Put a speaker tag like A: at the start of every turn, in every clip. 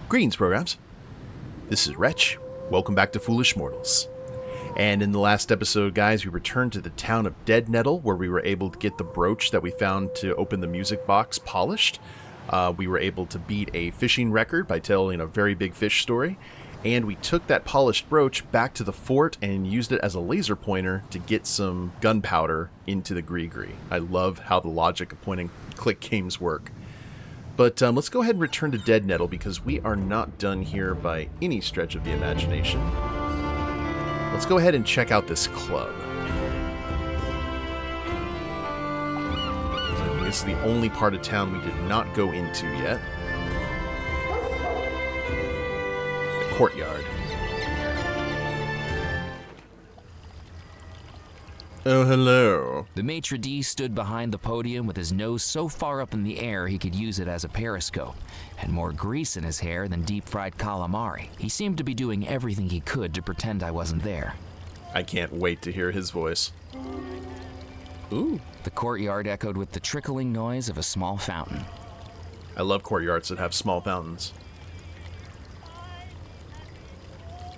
A: Greetings, programs. This is Wretch. Welcome back to Foolish Mortals. And in the last episode, guys, we returned to the town of Deadnettle, where we were able to get the brooch that we found to open the music box polished. We were able to beat a fishing record by telling a very big fish story. And we took that polished brooch back to the fort and used it as a laser pointer to get some gunpowder into the gris-gris. I love how the logic of point-and-click games work. But let's go ahead and return to Deadnettle because we are not done here by any stretch of the imagination. Let's go ahead and check out this club. This is the only part of town we did not go into yet. The courtyard. Oh, hello.
B: The maitre d' stood behind the podium with his nose so far up in the air he could use it as a periscope. Had more grease in his hair than deep-fried calamari. He seemed to be doing everything he could to pretend I wasn't there.
A: I can't wait to hear his voice. Ooh.
B: The courtyard echoed with the trickling noise of a small fountain.
A: I love courtyards that have small fountains.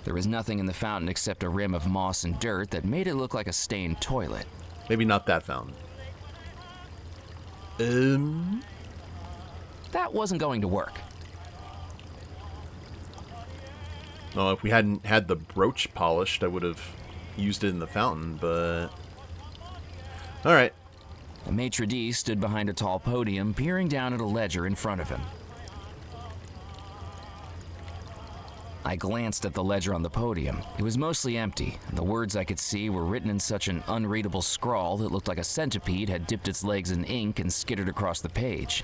B: There was nothing in the fountain except a rim of moss and dirt that made it look like a stained toilet.
A: Maybe not that fountain.
B: That wasn't going to work.
A: Well, if we hadn't had the brooch polished, I would have used it in the fountain, but... Alright.
B: The maitre d' stood behind a tall podium, peering down at a ledger in front of him. I glanced at the ledger on the podium. It was mostly empty, and the words I could see were written in such an unreadable scrawl that looked like a centipede had dipped its legs in ink and skittered across the page.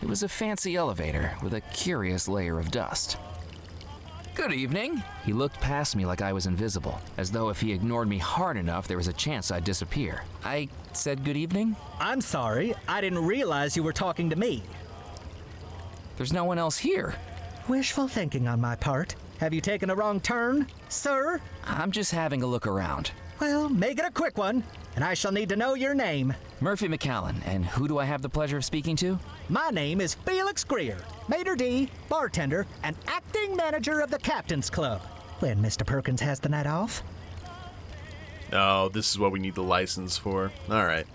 B: It was a fancy elevator with a curious layer of dust. Good evening. He looked past me like I was invisible, as though if he ignored me hard enough, there was a chance I'd disappear. I said good evening.
C: I'm sorry, I didn't realize you were talking to me.
B: There's no one else here.
C: Wishful thinking on my part. Have you taken a wrong turn, sir?
B: I'm just having a look around.
C: Well, make it a quick one, and I shall need to know your name.
B: Murphy McAllen, and who do I have the pleasure of speaking to?
C: My name is Felix Greer, maitre d', bartender, and acting manager of the Captain's Club. When Mr. Perkins has the night off.
A: Oh, this is what we need the license for. Alright.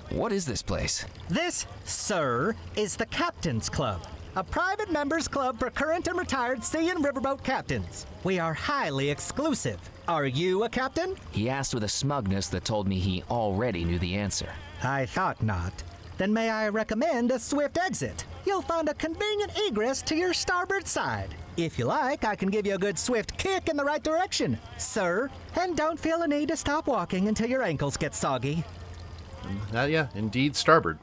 B: What is this place?
C: This, sir, is the Captain's Club. A private members club for current and retired sea and riverboat captains. We are highly exclusive. Are you a captain?
B: He asked with a smugness that told me he already knew the answer.
C: I thought not. Then may I recommend a swift exit? You'll find a convenient egress to your starboard side. If you like, I can give you a good swift kick in the right direction, sir. And don't feel a need to stop walking until your ankles get soggy.
A: Yeah, indeed, starboard.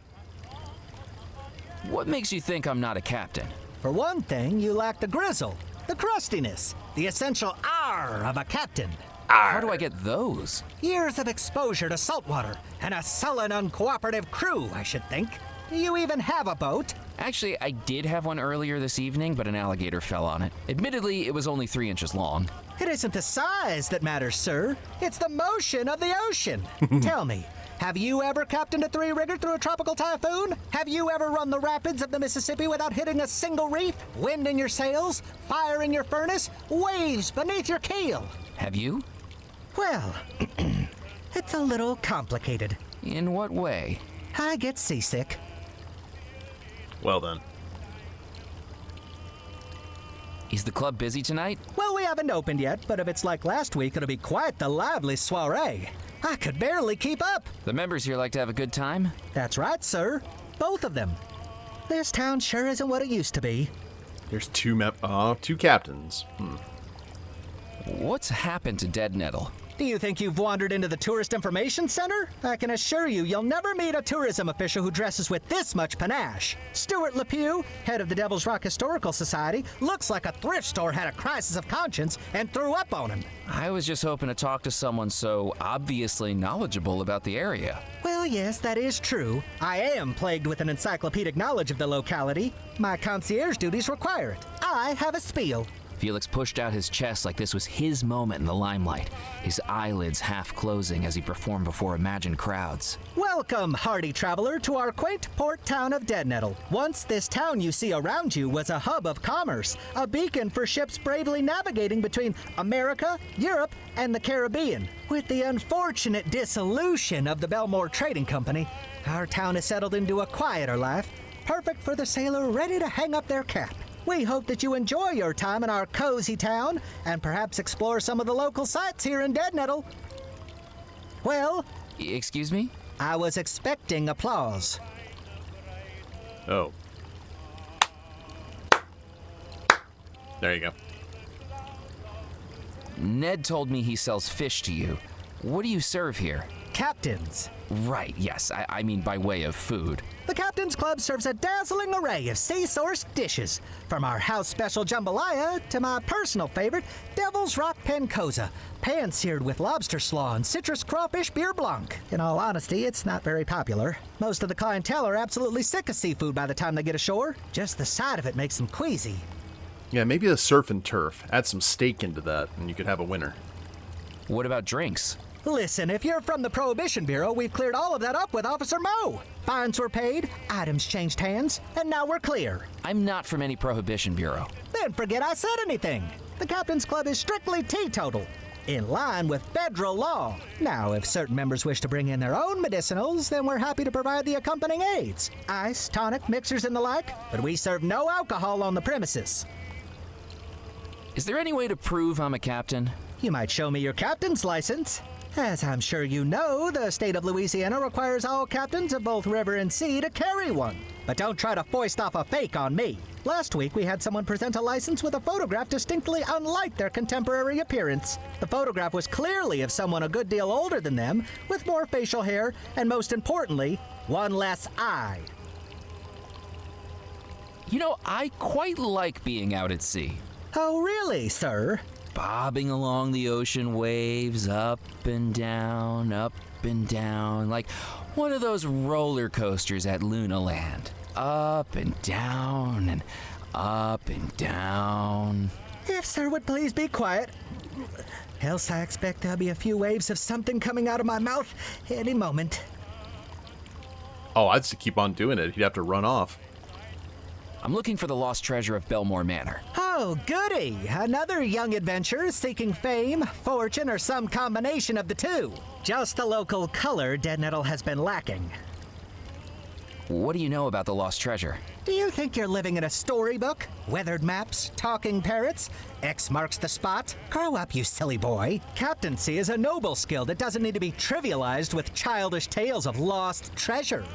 B: What makes you think I'm not a captain?
C: For one thing, you lack the grizzle, the crustiness, the essential R of a captain.
B: How do I get those?
C: Years of exposure to saltwater and a sullen, uncooperative crew, I should think. You even have a boat.
B: Actually, I did have one earlier this evening, but an alligator fell on it. Admittedly, it was only 3 inches long.
C: It isn't the size that matters, sir. It's the motion of the ocean. Tell me, have you ever captained a three-rigger through a tropical typhoon? Have you ever run the rapids of the Mississippi without hitting a single reef? Wind in your sails? Fire in your furnace? Waves beneath your keel?
B: Have you?
C: Well, it's a little complicated.
B: In what way?
C: I get seasick.
A: Well then.
B: Is the club busy tonight?
C: Well, we haven't opened yet, but if it's like last week, it'll be quite the lively soiree. I could barely keep up.
B: The members here like to have a good time?
C: That's right, sir. Both of them. This town sure isn't what it used to be.
A: There's two captains.
B: What's happened to Deadnettle?
C: Do you think you've wandered into the Tourist Information Center? I can assure you, you'll never meet a tourism official who dresses with this much panache. Stuart LePew, head of the Devil's Rock Historical Society, looks like a thrift store had a crisis of conscience and threw up on him.
B: I was just hoping to talk to someone so obviously knowledgeable about the area.
C: Well, yes, that is true. I am plagued with an encyclopedic knowledge of the locality. My concierge duties require it. I have a spiel.
B: Felix pushed out his chest like this was his moment in the limelight, his eyelids half closing as he performed before imagined crowds.
C: Welcome, hardy traveler, to our quaint port town of Deadnettle. Once this town you see around you was a hub of commerce, a beacon for ships bravely navigating between America, Europe, and the Caribbean. With the unfortunate dissolution of the Belmore Trading Company, our town has settled into a quieter life, perfect for the sailor ready to hang up their cap. We hope that you enjoy your time in our cozy town and perhaps explore some of the local sites here in Deadnettle. Well,
B: Excuse me?
C: I was expecting applause.
A: Oh. There you go.
B: Ned told me he sells fish to you. What do you serve here?
C: Captains.
B: Right, yes, I mean by way of food.
C: The Captain's Club serves a dazzling array of sea-sourced dishes, from our house special jambalaya to my personal favorite, Devil's Rock Pencosa, pan-seared with lobster slaw and citrus crawfish beer blanc. In all honesty, it's not very popular. Most of the clientele are absolutely sick of seafood by the time they get ashore. Just the sight of it makes them queasy.
A: Yeah, maybe a surf and turf. Add some steak into that, and you could have a winner.
B: What about drinks?
C: Listen, if you're from the Prohibition Bureau, we've cleared all of that up with Officer Moe. Fines were paid, items changed hands, and now we're clear.
B: I'm not from any Prohibition Bureau.
C: Then forget I said anything. The Captain's Club is strictly teetotal, in line with federal law. Now, if certain members wish to bring in their own medicinals, then we're happy to provide the accompanying aids. Ice, tonic, mixers, and the like, but we serve no alcohol on the premises.
B: Is there any way to prove I'm a captain?
C: You might show me your captain's license. As I'm sure you know, the state of Louisiana requires all captains of both river and sea to carry one. But don't try to foist off a fake on me. Last week, we had someone present a license with a photograph distinctly unlike their contemporary appearance. The photograph was clearly of someone a good deal older than them, with more facial hair, and most importantly, one less eye.
B: You know, I quite like being out at sea.
C: Oh, really, sir?
B: Bobbing along the ocean waves, up and down, like one of those roller coasters at Luna Land. Up and down and up and down.
C: If sir would please be quiet. Else I expect there'll be a few waves of something coming out of my mouth any moment.
A: Oh, I'd just keep on doing it. He'd have to run off.
B: I'm looking for the lost treasure of Belmore Manor.
C: Oh, goody! Another young adventurer seeking fame, fortune, or some combination of the two. Just the local color Deadnettle has been lacking.
B: What do you know about the lost treasure?
C: Do you think you're living in a storybook? Weathered maps, talking parrots, X marks the spot? Grow up, you silly boy. Captaincy is a noble skill that doesn't need to be trivialized with childish tales of lost treasure.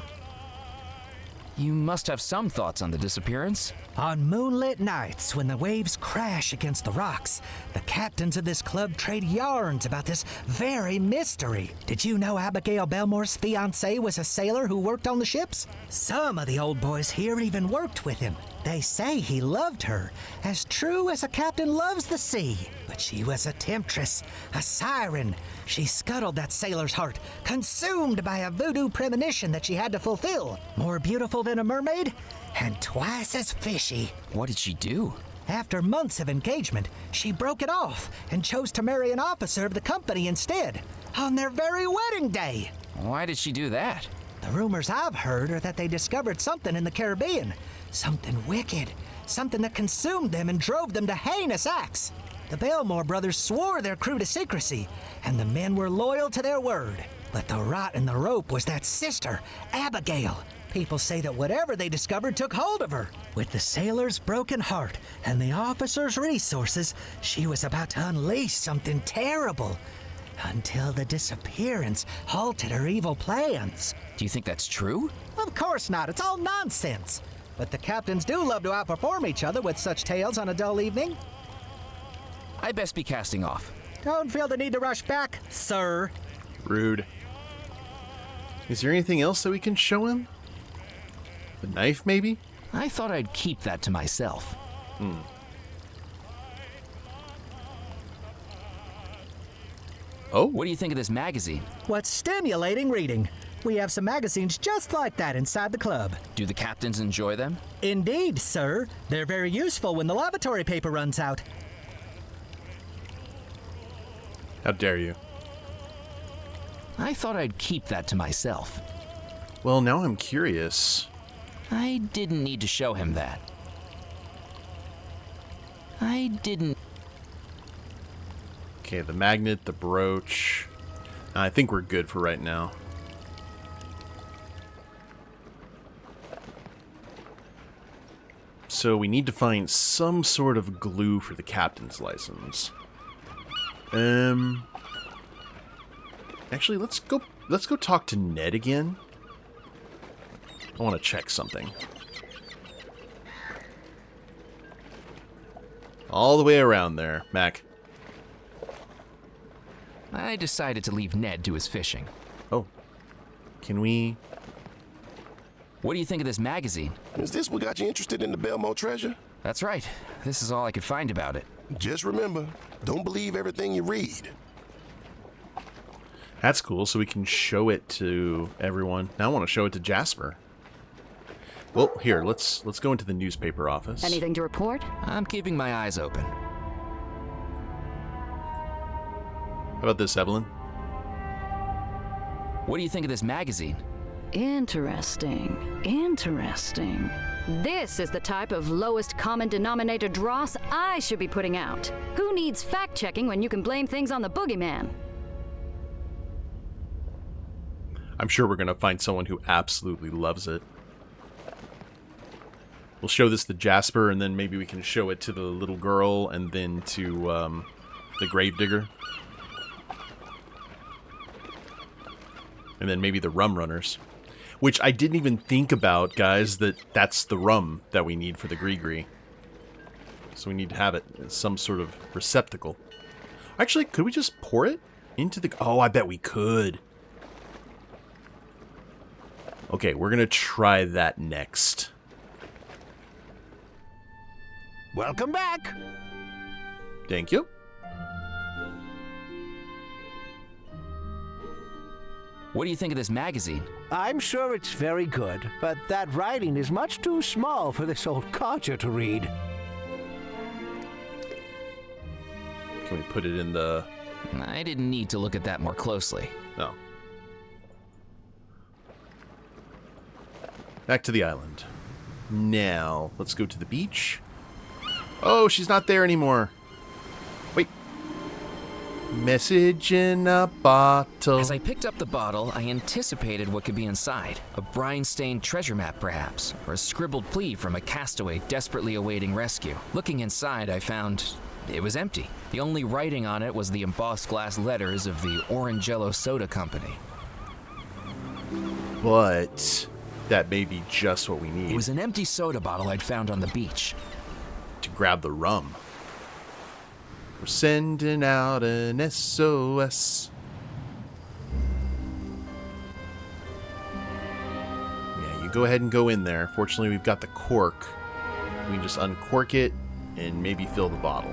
B: You must have some thoughts on the disappearance.
C: On moonlit nights, when the waves crash against the rocks, the captains of this club trade yarns about this very mystery. Did you know Abigail Belmore's fiancé was a sailor who worked on the ships? Some of the old boys here even worked with him. They say he loved her, as true as a captain loves the sea. But she was a temptress, a siren. She scuttled that sailor's heart, consumed by a voodoo premonition that she had to fulfill. More beautiful than a mermaid, and twice as fishy.
B: What did she do?
C: After months of engagement, she broke it off and chose to marry an officer of the company instead, on their very wedding day.
B: Why did she do that?
C: The rumors I've heard are that they discovered something in the Caribbean, something wicked, something that consumed them and drove them to heinous acts. The Belmore brothers swore their crew to secrecy, and the men were loyal to their word. But the rot in the rope was that sister, Abigail. People say that whatever they discovered took hold of her. With the sailor's broken heart and the officer's resources, she was about to unleash something terrible. Until the disappearance halted her evil plans.
B: Do you think that's true?
C: Of course not. It's all nonsense. But the captains do love to outperform each other with such tales on a dull evening.
B: I best be casting off.
C: Don't feel the need to rush back, sir.
A: Rude. Is there anything else that we can show him? The knife, maybe?
B: I thought I'd keep that to myself.
A: Oh?
B: What do you think of this magazine?
C: What's stimulating reading? We have some magazines just like that inside the club.
B: Do the captains enjoy them?
C: Indeed, sir. They're very useful when the lavatory paper runs out.
A: How dare you?
B: I thought I'd keep that to myself.
A: Well, now I'm curious.
B: I didn't need to show him that. I didn't...
A: Okay, the magnet, the brooch. I think we're good for right now. So we need to find some sort of glue for the captain's license. Actually, let's go talk to Ned again. I want to check something. All the way around there, Mac.
B: I decided to leave Ned to his fishing.
A: Oh. Can we...
B: What do you think of this magazine?
D: Is this what got you interested in the Belmo treasure?
B: That's right. This is all I could find about it.
D: Just remember, don't believe everything you read.
A: That's cool, so we can show it to everyone. Now I want to show it to Jasper. Well, here, let's go into the newspaper office.
E: Anything to report?
B: I'm keeping my eyes open.
A: How about this, Evelyn?
B: What do you think of this magazine?
E: Interesting. Interesting. This is the type of lowest common denominator dross I should be putting out. Who needs fact-checking when you can blame things on the boogeyman?
A: I'm sure we're going to find someone who absolutely loves it. We'll show this to Jasper, and then maybe we can show it to the little girl, and then to the gravedigger. And then maybe the rum runners. Which I didn't even think about, guys, that's the rum that we need for the gris-gris. So we need to have it in some sort of receptacle. Actually, could we just pour it into the... Oh, I bet we could. Okay, we're going to try that next.
F: Welcome back.
A: Thank you.
B: What do you think of this magazine?
F: I'm sure it's very good, but that writing is much too small for this old codger to read.
A: Can we put it in the...
B: I didn't need to look at that more closely.
A: No. Back to the island. Now, let's go to the beach. Oh, she's not there anymore. Wait. Message in a bottle.
B: As I picked up the bottle, I anticipated what could be inside. A brine-stained treasure map, perhaps, or a scribbled plea from a castaway desperately awaiting rescue. Looking inside, I found it was empty. The only writing on it was the embossed glass letters of the Orangello Soda Company.
A: But that may be just what we need
B: It was an empty soda bottle I'd found on the beach.
A: to grab the rum. We're sending out an SOS. Yeah, you go ahead and go in there. Fortunately, we've got the cork. We can just uncork it and maybe fill the bottle.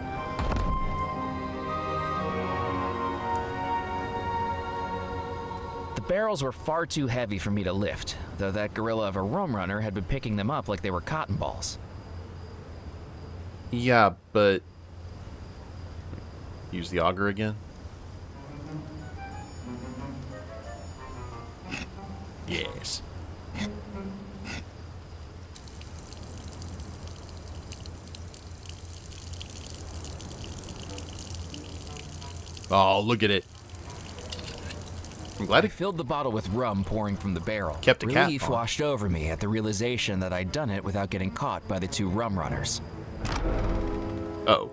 B: The barrels were far too heavy for me to lift, though that gorilla of a rum runner had been picking them up like they were cotton balls.
A: Yeah, but... Use the auger again? Yes. Oh, look at it. I'm glad
B: I
A: it
B: filled the bottle with rum pouring from the barrel.
A: Kept a cap
B: Relief
A: on.
B: washed over me at the realization that I'd done it without getting caught by the two rum runners.
A: Uh-oh.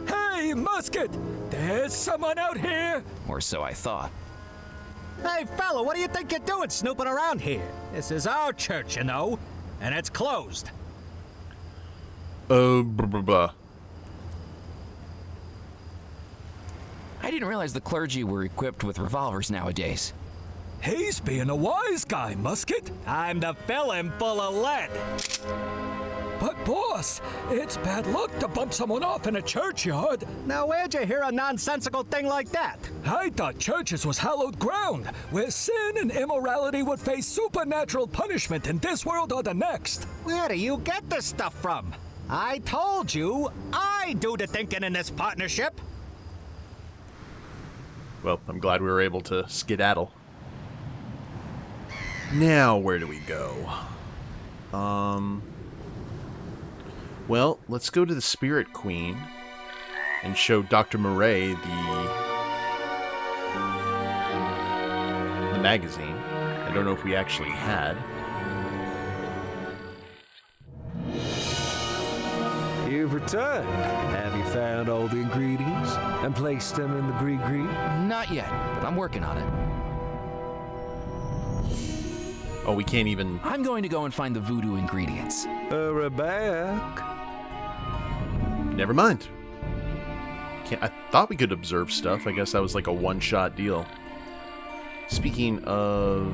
G: Hey, Musket! There's someone out here!
B: Or so I thought.
C: Hey, fella, what do you think you're doing snooping around here? This is our church, you know, and it's closed.
A: Blah, blah, blah.
B: I didn't realize the clergy were equipped with revolvers nowadays.
G: He's being a wise guy, Musket.
C: Time to fill him full of lead.
G: But, boss, it's bad luck to bump someone off in a churchyard.
C: Now, where'd you hear a nonsensical thing like that?
G: I thought churches was hallowed ground, where sin and immorality would face supernatural punishment in this world or the next.
C: Where do you get this stuff from? I told you, I I do the thinking in this partnership.
A: Well, I'm glad we were able to skedaddle. Now, where do we go? Well, let's go to the Spirit Queen and show Dr. Murray the magazine. I don't know if we actually had.
F: You've returned. Have you found all the ingredients and placed them in the gris-gris?
B: Not yet, but I'm working on it.
A: Oh, we can't even...
B: I'm going to go and find the voodoo ingredients.
F: We're back.
A: Never mind. I thought we could observe stuff. I guess that was like a one-shot deal. Speaking of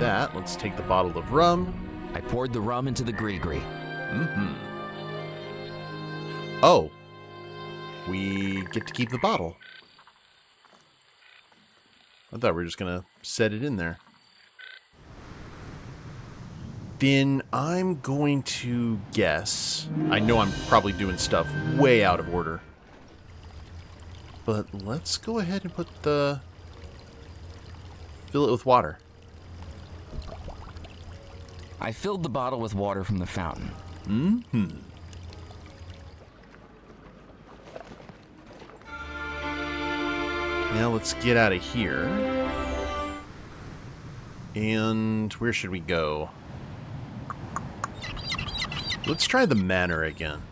A: that, let's take the bottle of rum.
B: I poured the rum into the gris-gris.
A: Mm-hmm. Oh. We get to keep the bottle. I thought we were just going to set it in there. Then I'm going to guess... I know I'm probably doing stuff way out of order. But let's go ahead and put the... Fill it with water.
B: I filled the bottle with water from the fountain.
A: Mm-hmm. Now let's get out of here. And where should we go? Let's try the manor again.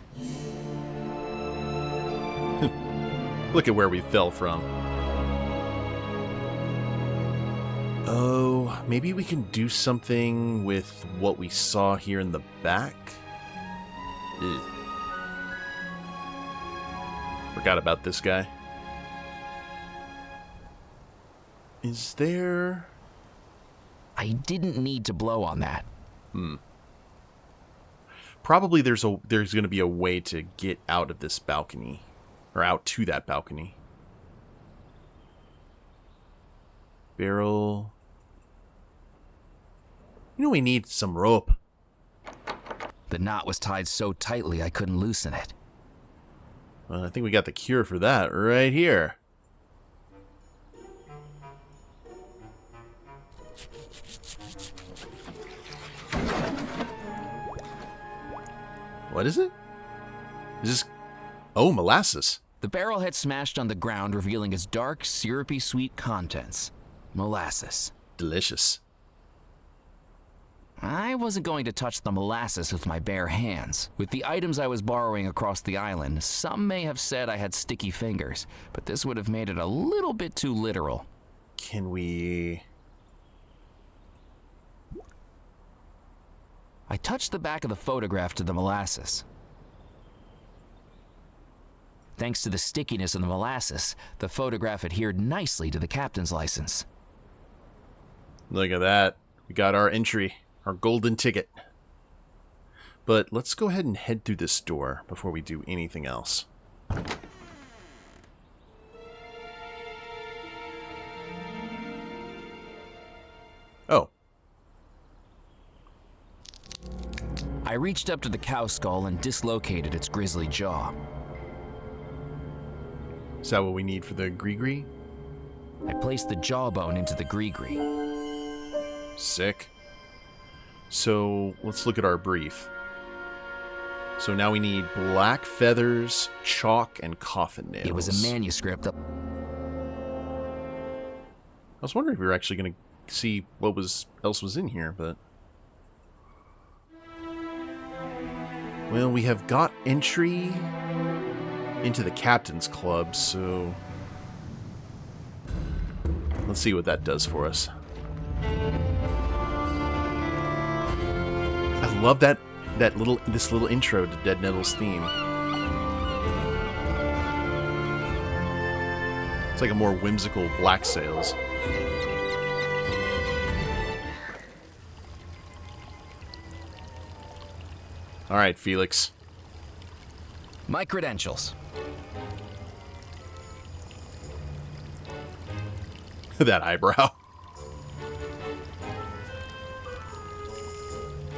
A: Look at where we fell from. Oh, maybe we can do something with what we saw here in the back? Ugh. Forgot about this guy. Is there...
B: I didn't need to blow on that.
A: Probably there's going to be a way to get out of this balcony. Or out to that balcony. Barrel. You know, we need some rope.
B: The knot was tied so tightly I couldn't loosen it.
A: Well, I think we got the cure for that right here. What is it? Is this... Oh, molasses.
B: The barrel had smashed on the ground, revealing its dark, syrupy sweet contents. Molasses.
A: Delicious.
B: I wasn't going to touch the molasses with my bare hands. With the items I was borrowing across the island, some may have said I had sticky fingers, but this would have made it a little bit too literal.
A: Can we...
B: I touched the back of the photograph to the molasses. Thanks to the stickiness of the molasses, the photograph adhered nicely to the captain's license.
A: Look at that. We got our entry, our golden ticket. But let's go ahead and head through this door before we do anything else. Oh.
B: I reached up to the cow skull and dislocated its grisly jaw.
A: Is that what we need for the gris-gris?
B: I placed the jawbone into the gris-gris.
A: Sick. So, let's look at our brief. So now we need black feathers, chalk, and coffin nails.
B: It was a manuscript of...
A: I was wondering if we were actually going to see what else was in here, but... Well, we have got entry into the Captain's Club, so... Let's see what that does for us. I love this little intro to Deadnettle's theme. It's like a more whimsical Black Sails. All right, Felix.
B: My credentials.
A: That eyebrow.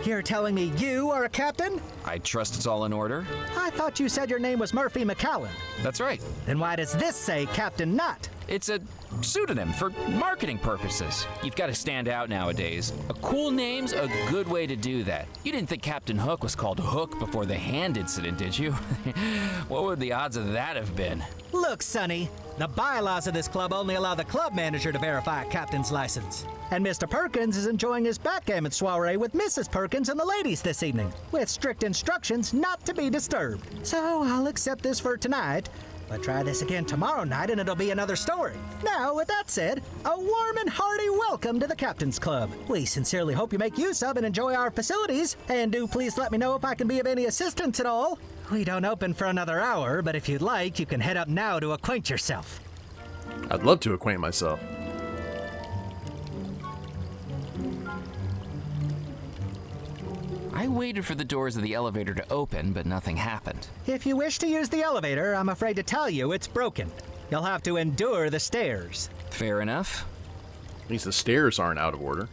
C: You're telling me you are a captain?
B: I trust it's all in order.
C: I thought you said your name was Murphy McCallan.
B: That's right.
C: Then why does this say Captain Knott?
B: It's a pseudonym for marketing purposes. You've got to stand out nowadays. A cool name's a good way to do that. You didn't think Captain Hook was called Hook before the hand incident, did you? What would the odds of that have been?
C: Look, Sonny, the bylaws of this club only allow the club manager to verify a captain's license. And Mr. Perkins is enjoying his backgammon soiree with Mrs. Perkins and the ladies this evening, with strict instructions not to be disturbed. So I'll accept this for tonight, but try this again tomorrow night and it'll be another story. Now, with that said, a warm and hearty welcome to the Captain's Club. We sincerely hope you make use of and enjoy our facilities, and do please let me know if I can be of any assistance at all. We don't open for another hour, but if you'd like, you can head up now to acquaint yourself.
A: I'd love to acquaint myself.
B: I waited for the doors of the elevator to open, but nothing happened.
C: If you wish to use the elevator, I'm afraid to tell you it's broken. You'll have to endure the stairs.
B: Fair enough.
A: At least the stairs aren't out of order,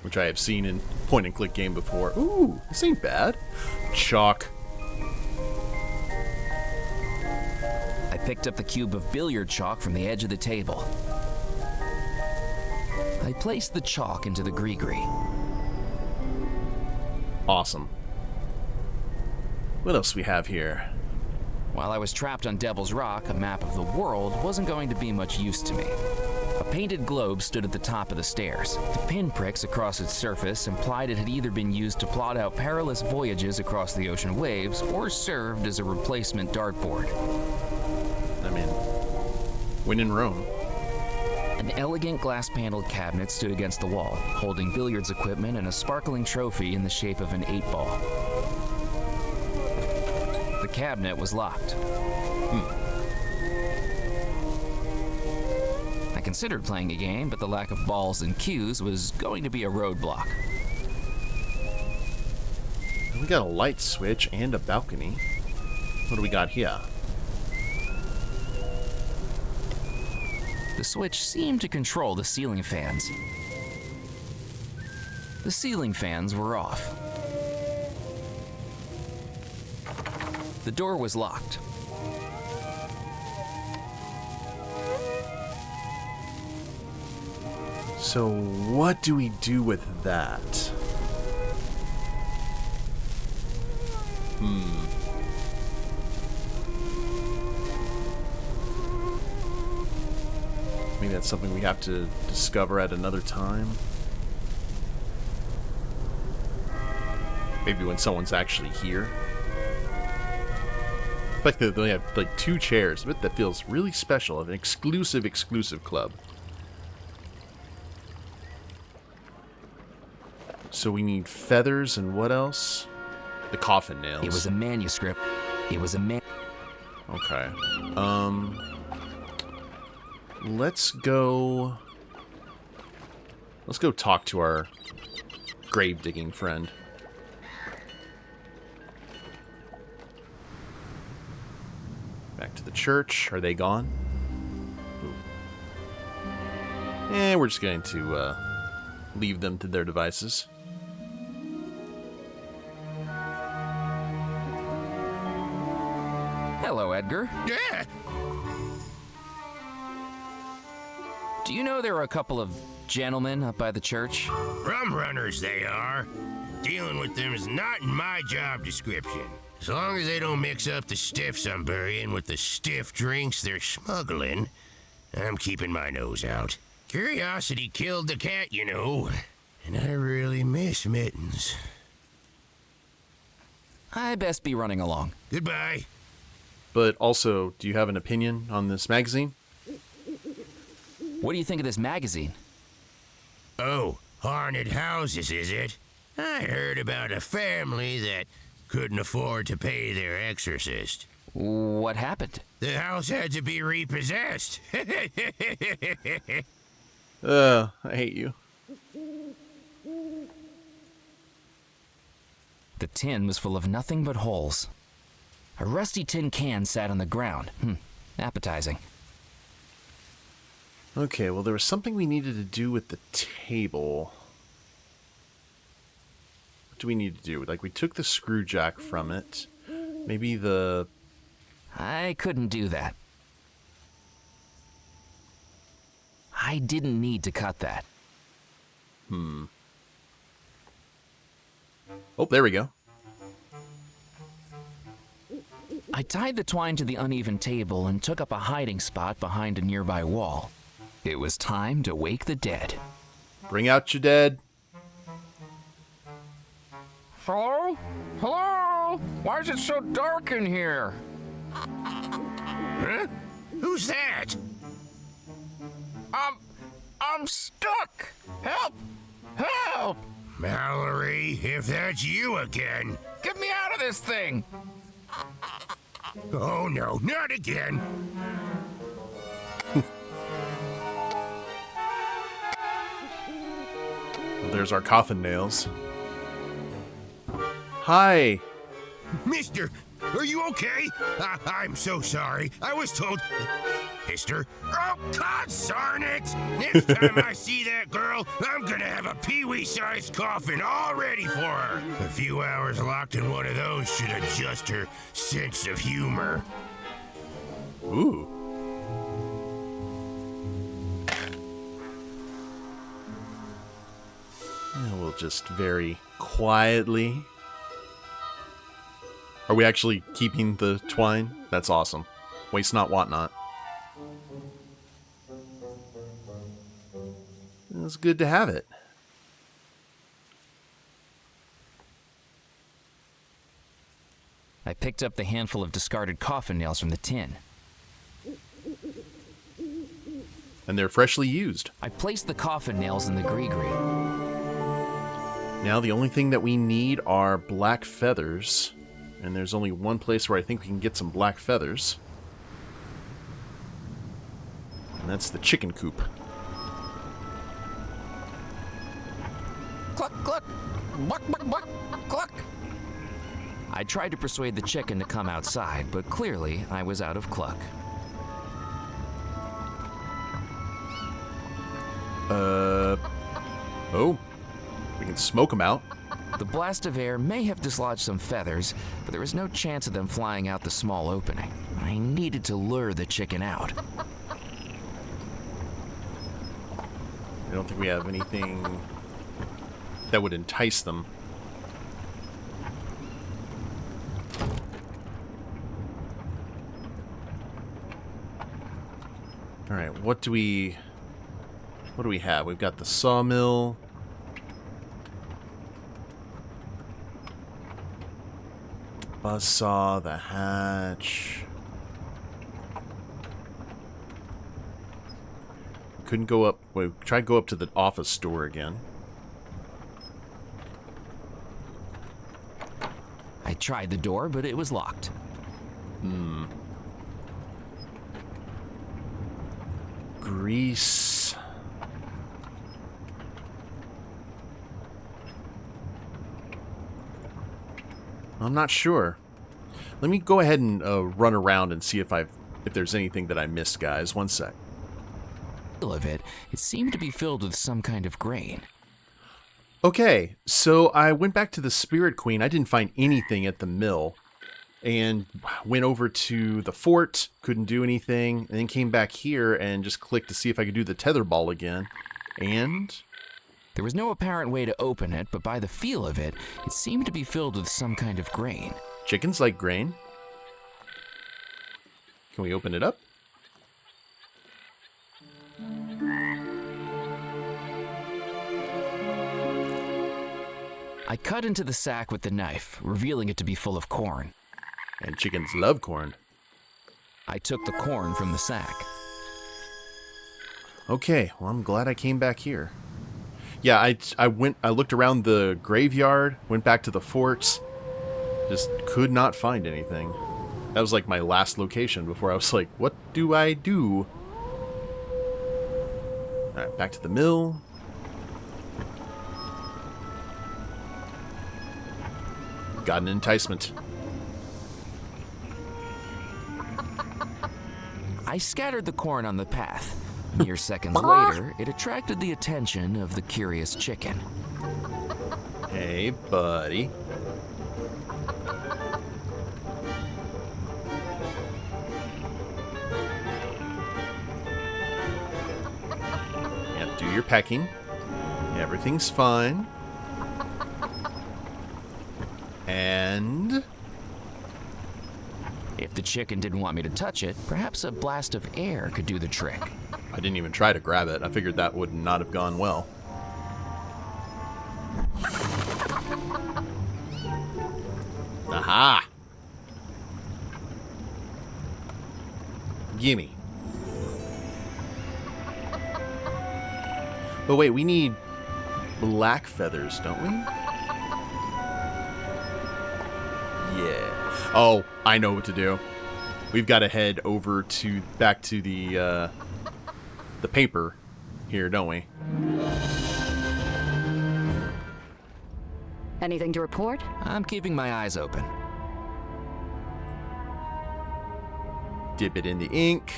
A: which I have seen in point-and-click game before. Ooh, this ain't bad. Chalk.
B: I picked up the cube of billiard chalk from the edge of the table. I placed the chalk into the gris-gris.
A: Awesome. What else we have here?
B: While I was trapped on Devil's Rock, a map of the world wasn't going to be much use to me. A painted globe stood at the top of the stairs. The pinpricks across its surface implied it had either been used to plot out perilous voyages across the ocean waves or served as a replacement dartboard.
A: I mean, when in Rome.
B: An elegant glass-paneled cabinet stood against the wall, holding billiards equipment and a sparkling trophy in the shape of an 8-ball. The cabinet was locked. I considered playing a game, but the lack of balls and cues was going to be a roadblock.
A: We got a light switch and a balcony. What do we got here?
B: The switch seemed to control the ceiling fans. The ceiling fans were off. The door was locked.
A: So what do we do with that? Maybe that's something we have to discover at another time. Maybe when someone's actually here. Like they only have like 2 chairs, but that feels really special. An exclusive club. So we need feathers and what else? The coffin nails.
B: It was a manuscript. It was a
A: Okay. Let's go talk to our grave digging friend. Back to the church. Are they gone? Ooh. We're just going to leave them to their devices.
B: Hello, Edgar.
D: Yeah.
B: Do you know there are a couple of gentlemen up by the church?
H: Rum runners, they are. Dealing with them is not in my job description. As long as they don't mix up the stiffs I'm burying with the stiff drinks they're smuggling, I'm keeping my nose out. Curiosity killed the cat, you know, and I really miss Mittens.
B: I best be running along.
H: Goodbye.
A: But also, do you have an opinion on this magazine?
B: What do you think of this magazine?
H: Oh, haunted houses, is it? I heard about a family that couldn't afford to pay their exorcist.
B: What happened?
H: The house had to be repossessed.
A: I hate you.
B: The tin was full of nothing but holes. A rusty tin can sat on the ground. Appetizing.
A: Okay, well, there was something we needed to do with the table. do we need to do? Like, we took the screw jack from it. Maybe the...
B: I couldn't do that. I didn't need to cut that.
A: Oh, there we go.
B: I tied the twine to the uneven table and took up a hiding spot behind a nearby wall. It was time to wake the dead.
A: Bring out your dead.
B: Hello? Hello? Why is it so dark in here?
H: Huh? Who's that?
B: I'm stuck. Help! Help!
H: Mallory, if that's you again.
B: Get me out of this thing!
H: Oh no, not again.
A: There's our coffin nails. Hi.
H: Mister, are you okay? I'm so sorry. I was told... Mister? Oh, God darn it! Next time I see that girl, I'm gonna have a peewee-sized coffin all ready for her. A few hours locked in one of those should adjust her sense of humor.
A: Ooh. And we'll just very quietly... Are we actually keeping the twine? That's awesome. Waste not, want not. It's good to have it.
B: I picked up the handful of discarded coffin nails from the tin.
A: And they're freshly used.
B: I placed the coffin nails in the gris-gris.
A: Now the only thing that we need are black feathers. And there's only one place where I think we can get some black feathers. And that's the chicken coop.
B: Cluck, cluck! Buck, buck, buck! Cluck! I tried to persuade the chicken to come outside, but clearly I was out of cluck.
A: Oh. We can smoke them out.
B: The blast of air may have dislodged some feathers, but there was no chance of them flying out the small opening. I needed to lure the chicken out.
A: I don't think we have anything that would entice them. Alright, what do we have? We've got the sawmill. Buzzsaw, the hatch. Couldn't go up. We tried to go up to the office store again.
B: I tried the door, but it was locked.
A: Grease. I'm not sure. Let me go ahead and run around and see if there's anything that I missed, guys. One sec.
B: Of it seemed to be filled with some kind of grain.
A: Okay, so I went back to the Spirit Queen. I didn't find anything at the mill. And went over to the fort, couldn't do anything, and then came back here and just clicked to see if I could do the tether ball again. And...
B: There was no apparent way to open it, but by the feel of it, it seemed to be filled with some kind of grain.
A: Chickens like grain. Can we open it up?
B: I cut into the sack with the knife, revealing it to be full of corn.
A: And chickens love corn.
B: I took the corn from the sack.
A: Okay, well, I'm glad I came back here. Yeah, I looked around the graveyard, went back to the forts, just could not find anything. That was like my last location before I was like, what do I do? Alright, back to the mill. Got an enticement.
B: I scattered the corn on the path. Mere seconds later, it attracted the attention of the curious chicken.
A: Hey, buddy. Yeah, do your pecking. Everything's fine. And...
B: If the chicken didn't want me to touch it, perhaps a blast of air could do the trick.
A: I didn't even try to grab it. I figured that would not have gone well. Aha! Gimme. But wait, we need black feathers, don't we? Yeah. Oh, I know what to do. We've got to head over to back to the paper here, don't we?
E: Anything to report?
B: I'm keeping my eyes open.
A: Dip it in the ink.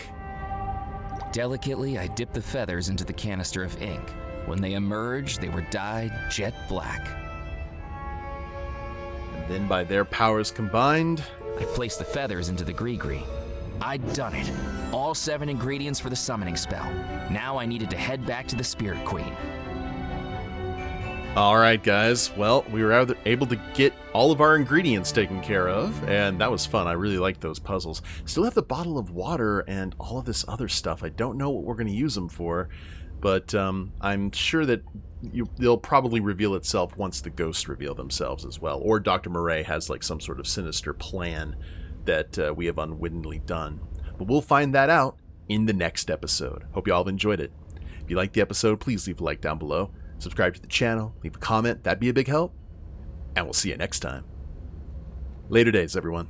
B: Delicately, I dip the feathers into the canister of ink. When they emerged, they were dyed jet black.
A: And then by their powers combined...
B: I placed the feathers into the gris-gris. I'd done it. All 7 ingredients for the summoning spell. Now I needed to head back to the Spirit Queen.
A: Alright guys, well, we were able to get all of our ingredients taken care of, and that was fun. I really liked those puzzles. Still have the bottle of water and all of this other stuff. I don't know what we're going to use them for, but I'm sure that they'll probably reveal itself once the ghosts reveal themselves as well, or Dr. Murray has like some sort of sinister plan that we have unwittingly done. But we'll find that out in the next episode. Hope you all have enjoyed it. If you liked the episode, please leave a like down below. Subscribe to the channel, leave a comment, that'd be a big help, and we'll see you next time. Later days, everyone.